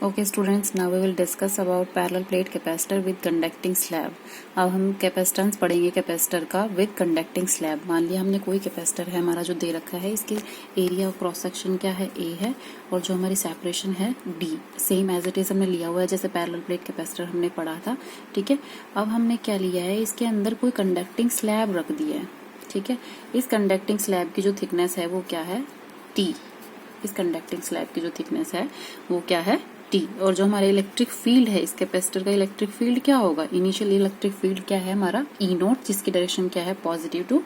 Okay students, now we will discuss about parallel plate capacitor with conducting slab. अब हम capacitance पढ़ेंगे capacitor का with conducting slab. मान लिया हमने कोई कैपेसिटर है हमारा जो दे रखा है, इसके एरिया ऑफ क्रॉस सेक्शन क्या है, ए है, और जो हमारी सेपरेशन है D, same as it is हमने लिया हुआ है जैसे पैरेलल प्लेट कैपेसिटर हमने पढ़ा था। ठीक है, अब हमने क्या लिया है, इसके अंदर कोई कंडक्टिंग स्लैब रख दिया है। ठीक है, इस कंडक्टिंग स्लैब की जो थिकनेस है वो क्या है, टी। इस कंडक्टिंग स्लैब की जो थिकनेस है वो क्या है, टी। और जो हमारा इलेक्ट्रिक फील्ड है, इस कैपेसिटर का इलेक्ट्रिक फील्ड क्या होगा, इनिशियल इलेक्ट्रिक फील्ड क्या है हमारा, ई नोट, जिसकी डायरेक्शन क्या है, पॉजिटिव टू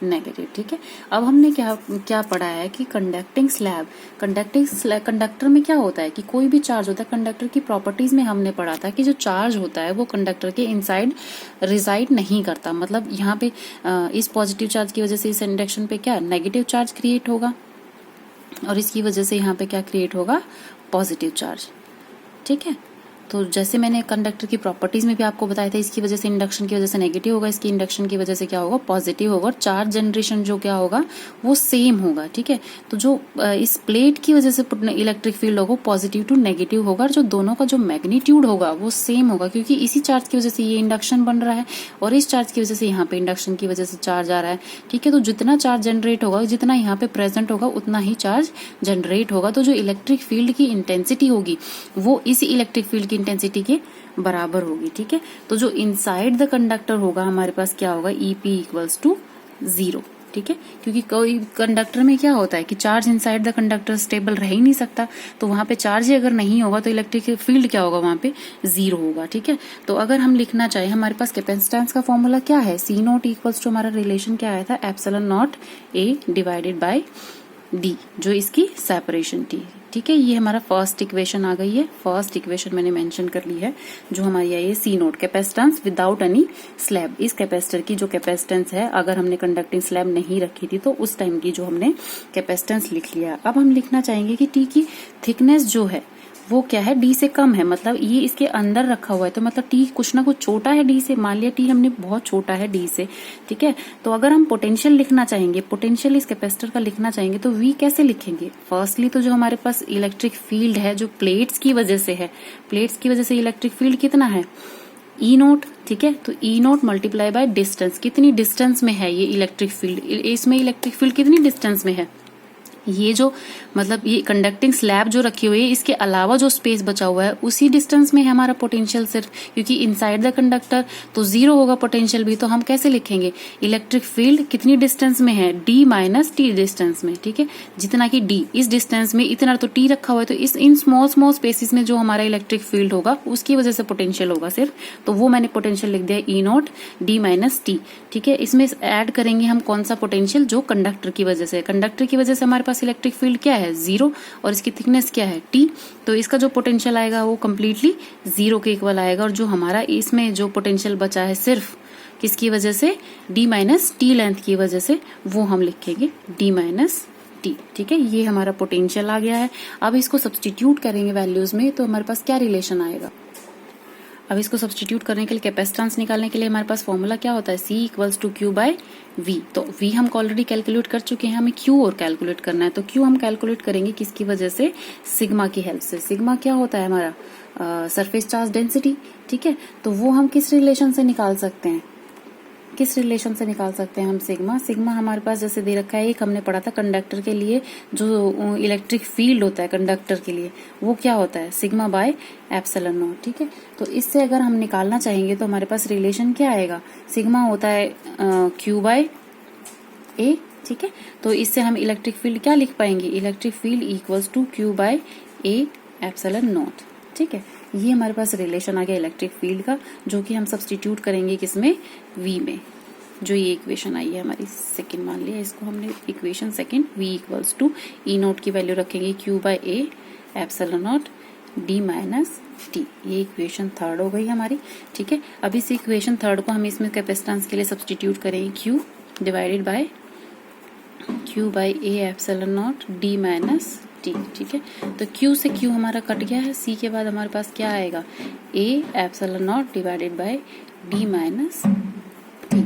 नेगेटिव। ठीक है, अब हमने क्या पढ़ा है कि कंडक्टिंग स्लैब, कंडक्टर में क्या होता है कि कोई भी चार्ज होता है, कंडक्टर की प्रॉपर्टीज में हमने पढ़ा था कि जो चार्ज होता है वो कंडक्टर के इनसाइड रिजाइड नहीं करता। मतलब यहाँ पे इस पॉजिटिव चार्ज की वजह से इस इंडक्शन पे क्या नेगेटिव चार्ज क्रिएट होगा, और इसकी वजह से यहाँ पे क्या क्रिएट होगा, पॉजिटिव चार्ज। ठीक है, तो जैसे मैंने कंडक्टर की प्रॉपर्टीज में भी आपको बताया था, इसकी वजह से इंडक्शन की वजह से नेगेटिव होगा, इसकी इंडक्शन की वजह से क्या होगा, पॉजिटिव होगा, और चार्ज जनरेशन जो क्या होगा वो सेम होगा। ठीक है, तो जो इस प्लेट की वजह से इलेक्ट्रिक फील्ड होगा पॉजिटिव टू नेगेटिव होगा, और जो दोनों का जो मैग्नीट्यूड होगा वो सेम होगा, क्योंकि इसी चार्ज की वजह से ये इंडक्शन बन रहा है और इस चार्ज की वजह से यहाँ पे इंडक्शन की वजह से चार्ज आ रहा है। ठीक है, तो जितना चार्ज जनरेट होगा, जितना यहाँ पे प्रेजेंट होगा, उतना ही चार्ज जनरेट होगा। तो जो इलेक्ट्रिक फील्ड की इंटेंसिटी होगी वो इस इलेक्ट्रिक फील्ड की इंटेंसिटी के बराबर होगी। ठीक है, तो जो इनसाइड द कंडक्टर होगा हमारे पास क्या होगा, ईपी इक्वल्स टू 0। ठीक है, क्योंकि कोई कंडक्टर में क्या होता है कि charge inside the conductor stable रह ही नहीं सकता, तो वहां पे चार्ज ही अगर नहीं होगा तो इलेक्ट्रिक फील्ड क्या होगा, वहां पे 0 होगा। ठीक है, तो अगर हम लिखना चाहे, हमारे पास कैपेसिटेंस का फॉर्मूला क्या है, सी नॉट इक्वल्स टू, हमारा रिलेशन क्या आया था, epsilon not A divided by D, जो इसकी सेपरेशन थी। ठीक है, ये हमारा फर्स्ट इक्वेशन आ गई है, फर्स्ट इक्वेशन मैंने मेंशन कर ली है, जो हमारी है ये C nought, capacitance without any slab. इस कैपेसिटर की जो कैपेसिटेंस है, अगर हमने कंडक्टिंग स्लैब नहीं रखी थी तो उस टाइम की जो हमने कैपेसिटेंस लिख लिया। अब हम लिखना चाहेंगे कि टी की थिकनेस जो है वो क्या है, डी से कम है, मतलब ये इसके अंदर रखा हुआ है, तो मतलब टी कुछ ना कुछ छोटा है डी से। मान लिया टी हमने बहुत छोटा है डी से। ठीक है, तो अगर हम पोटेंशियल लिखना चाहेंगे, पोटेंशियल इस कैपेसिटर का लिखना चाहेंगे, तो वी कैसे लिखेंगे, फर्स्टली तो जो हमारे पास इलेक्ट्रिक फील्ड है जो प्लेट्स की वजह से है, प्लेट्स की वजह से इलेक्ट्रिक फील्ड कितना है, ई नोट। ठीक है, तो ई नोट मल्टीप्लाई बाय डिस्टेंस, कितनी डिस्टेंस में है ये इलेक्ट्रिक फील्ड, इसमें इलेक्ट्रिक फील्ड कितनी डिस्टेंस में है, ये जो मतलब ये कंडक्टिंग स्लैब जो रखी हुई है, इसके अलावा जो स्पेस बचा हुआ है उसी डिस्टेंस में है हमारा पोटेंशियल सिर्फ, क्योंकि इनसाइड द कंडक्टर तो 0 होगा पोटेंशियल भी, तो हम कैसे लिखेंगे, इलेक्ट्रिक फील्ड कितनी डिस्टेंस में है, डी माइनस टी डिस्टेंस में। ठीक है, जितना कि डी इस डिस्टेंस में, इतना तो टी रखा हुआ है, तो इस इन स्मॉल स्मॉल स्पेसिस में जो हमारा इलेक्ट्रिक फील्ड होगा उसकी वजह से पोटेंशियल होगा सिर्फ, तो वो मैंने पोटेंशियल लिख दिया ई नॉट डी माइनस टी। ठीक है, इसमें ऐड करेंगे हम कौन सा पोटेंशियल, जो कंडक्टर की वजह से, कंडक्टर की वजह से हमारे पास इलेक्ट्रिक फील्ड क्या है, 0, और इसकी थिकनेस क्या है, टी, तो इसका जो पोटेंशियल आएगा वो कम्प्लीटली 0 के इक्वल आएगा। और जो हमारा इसमें जो पोटेंशियल बचा है सिर्फ किसकी वजह से, डी माइनस टी लेंथ की वजह से, वो हम लिखेंगे डी माइनस टी। ठीक है, ये हमारा पोटेंशियल आ गया है। अब इसको सब्सटीट्यूट करेंगे वैल्यूज में, तो हमारे पास क्या रिलेशन आएगा, अब इसको सब्सटीट्यूट करने के लिए, कैपेसिटेंस निकालने के लिए हमारे पास फॉर्मूला क्या होता है, C equals to Q by V। तो V हम ऑलरेडी कैलकुलेट कर चुके हैं, हमें Q और कैलकुलेट करना है, तो Q हम कैलकुलेट करेंगे किसकी वजह से, सिग्मा की हेल्प से। सिग्मा क्या होता है हमारा, सरफेस चार्ज डेंसिटी। ठीक है, तो वो हम किस रिलेशन से निकाल सकते हैं, किस रिलेशन से निकाल सकते हैं हम सिग्मा, सिग्मा हमारे पास जैसे दे रखा है, एक हमने पढ़ा था कंडक्टर के लिए जो इलेक्ट्रिक फील्ड होता है कंडक्टर के लिए, वो क्या होता है, सिग्मा बाय एप्सिलॉन नॉट। ठीक है, तो इससे अगर हम निकालना चाहेंगे तो हमारे पास रिलेशन क्या आएगा, सिग्मा होता है क्यू बाय ए। ठीक है, तो इससे हम इलेक्ट्रिक फील्ड क्या लिख पाएंगे, electric field equals to Q by A epsilon naught. ठीक है, ये हमारे पास रिलेशन आ गया इलेक्ट्रिक फील्ड का, जो कि हम सब्सटीट्यूट करेंगे किसमें, V में। जो ये इक्वेशन आई है हमारी सेकंड, मान लिया इसको हमने equation second, V equals to E naught की वैल्यू रखेंगे Q by A epsilon not D minus T, ये इक्वेशन थर्ड हो गई हमारी। ठीक है, अब इस इक्वेशन थर्ड को हम इसमें कैपेसिटेंस के लिए सब्सटीट्यूट करेंगे, Q divided by Q by A epsilon not D minus T. ठीक है, तो Q से Q हमारा कट गया है, C के बाद हमारे पास क्या आएगा, A epsilon naught divided by D minus T.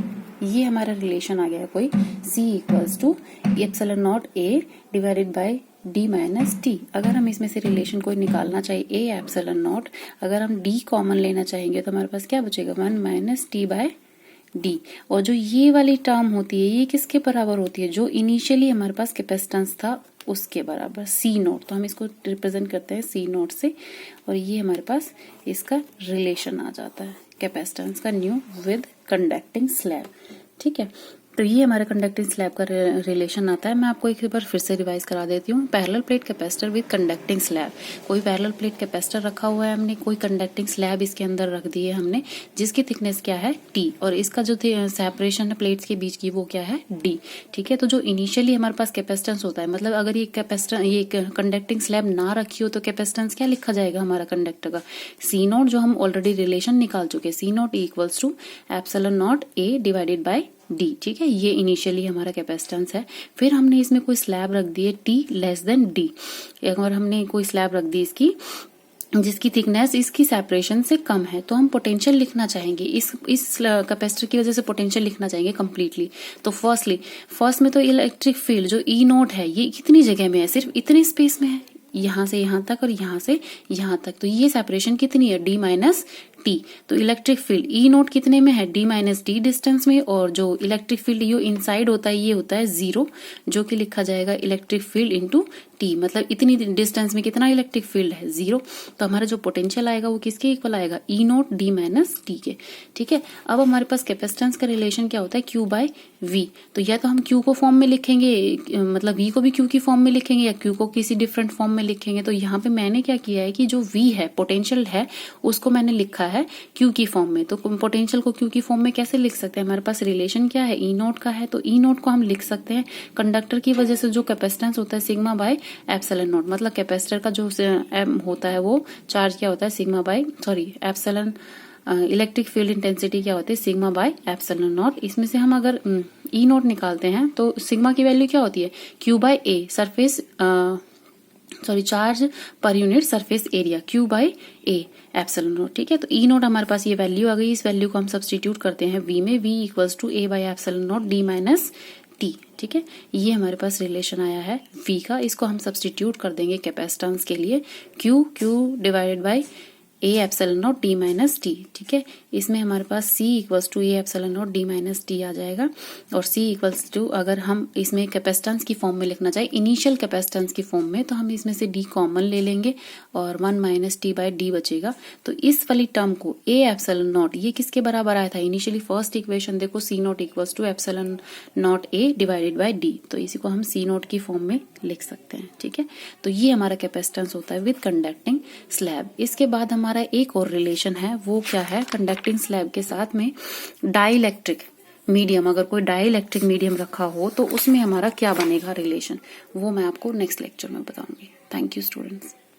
ये हमारा रिलेशन आ गया कोई, C equals to epsilon naught A divided by D minus T. अगर हम इसमें से रिलेशन कोई निकालना चाहिए ए एप्सिलॉन नॉट, अगर हम डी कॉमन लेना चाहेंगे तो हमारे पास क्या बचेगा 1 माइनस टी बाय डी। और जो ये वाली टर्म होती है ये किसके बराबर होती है, जो इनिशियली हमारे पास कैपेसिटेंस था उसके बराबर सी नोट। तो हम इसको रिप्रेजेंट करते हैं सी नोट से, और ये हमारे पास इसका रिलेशन आ जाता है कैपेसिटेंस का न्यू विद कंडक्टिंग स्लैब। ठीक है, तो ये हमारे कंडक्टिंग स्लैब का रिलेशन आता है। मैं आपको एक बार फिर से रिवाइज करा देती हूँ। Parallel plate capacitor with conducting slab, कोई पैरेलल प्लेट कैपेसिटर रखा हुआ है हमने, कोई कंडक्टिंग स्लैब इसके अंदर रख दी है हमने, जिसकी थिकनेस क्या है टी, और इसका जो सेपरेशन है प्लेट्स के बीच की वो क्या है डी। ठीक है, तो जो इनिशियली हमारे पास कैपेसिटेंस होता है, मतलब अगर ये कैपेसिटर ये कंडक्टिंग स्लैब ना रखी हो तो कैपेसिटेंस क्या लिखा जाएगा हमारा कंडक्टर का, सी नॉट, जो हम ऑलरेडी रिलेशन निकाल चुके हैं, C nought equals to epsilon not A divided by D. ठीक है, ये इनिशियली हमारा कैपेसिटेंस है। फिर हमने इसमें कोई स्लैब रख दी है टी लेस देन डी, और हमने कोई स्लैब रख दी इसकी जिसकी थिकनेस इसकी सेपरेशन से कम है, तो हम पोटेंशियल लिखना चाहेंगे इस कैपेसिटर की वजह से पोटेंशियल लिखना चाहेंगे कंप्लीटली। तो फर्स्ट में तो इलेक्ट्रिक फील्ड जो ई नोट है ये कितनी जगह में है, सिर्फ इतने स्पेस में है, यहाँ से यहाँ तक और यहाँ से यहाँ तक, तो ये सेपरेशन कितनी है डी माइनस टी। तो इलेक्ट्रिक फील्ड ई नोट कितने में है डी माइनस टी डिस्टेंस में, और जो इलेक्ट्रिक फील्ड ये इनसाइड होता है ये होता है 0, जो कि लिखा जाएगा इलेक्ट्रिक फील्ड इंटू टी, मतलब इतनी डिस्टेंस में कितना इलेक्ट्रिक फील्ड है 0। तो हमारा जो पोटेंशियल आएगा वो किसके इक्वल आएगा ई नोट डी माइनस टी के। ठीक है, अब हमारे पास कैपेसिटेंस का रिलेशन क्या होता है क्यू बाय वी। तो या तो हम क्यू को फॉर्म में लिखेंगे, मतलब वी को भी क्यू की फॉर्म में लिखेंगे, या क्यू को किसी डिफरेंट फॉर्म में लिखेंगे। तो यहाँ पे मैंने क्या किया है कि जो वी है पोटेंशियल है उसको मैंने लिखा है क्यू की फॉर्म में। तो पोटेंशियल को क्यू की फॉर्म में कैसे लिख सकते हैं, हमारे पास रिलेशन क्या है ई नोट का है, तो ई नोट को हम लिख सकते हैं कंडक्टर की वजह से जो कैपेसिटेंस होता है सिग्मा बाय एप्सिलॉन नॉट, मतलब कैपेसिटर का जो होता है वो चार्ज क्या होता है sigma by epsilon, electric field intensity क्या होती है सिग्मा बाय एप्सिलॉन नॉट। इसमें से हम अगर ई नोट निकालते हैं तो सिग्मा की वैल्यू क्या होती है Q by A surface charge per unit surface area, Q by A epsilon naught. ठीक है, तो ई नोट हमारे पास ये वैल्यू आ गई, इस वैल्यू को हम सब्सटीट्यूट करते हैं वी में, V equals to A by epsilon not D minus T. ठीक है, ये हमारे पास रिलेशन आया है वी का, इसको हम सब्सटीट्यूट कर देंगे कैपेसिटेंस के लिए, Q divided by A epsilon not D minus T. ठीक है, इसमें हमारे पास C equals to A epsilon not D minus T आ जाएगा, और C इक्वल्स टू अगर हम इसमें कैपेसिटेंस की फॉर्म में लिखना चाहे इनिशियल कैपेसिटेंस की फॉर्म में, तो हम इसमें से D कॉमन ले लेंगे और 1 माइनस टी बाय डी बचेगा। तो इस वाली टर्म को ए एप्सिलॉन नॉट ये किसके बराबर आया था इनिशियली, फर्स्ट इक्वेशन देखो C naught equals to epsilon not A divided by D, तो इसी को हम C नॉट की फॉर्म में लिख सकते हैं। ठीक है, तो ये हमारा कैपेसिटेंस होता है विद कंडक्टिंग स्लैब। इसके बाद हमारा एक और रिलेशन है, वो क्या है कंडक्टिंग स्लैब के साथ में डाइलेक्ट्रिक मीडियम, अगर कोई डाइलेक्ट्रिक मीडियम रखा हो तो उसमें हमारा क्या बनेगा रिलेशन, वो मैं आपको नेक्स्ट लेक्चर में बताऊंगी। Thank you students.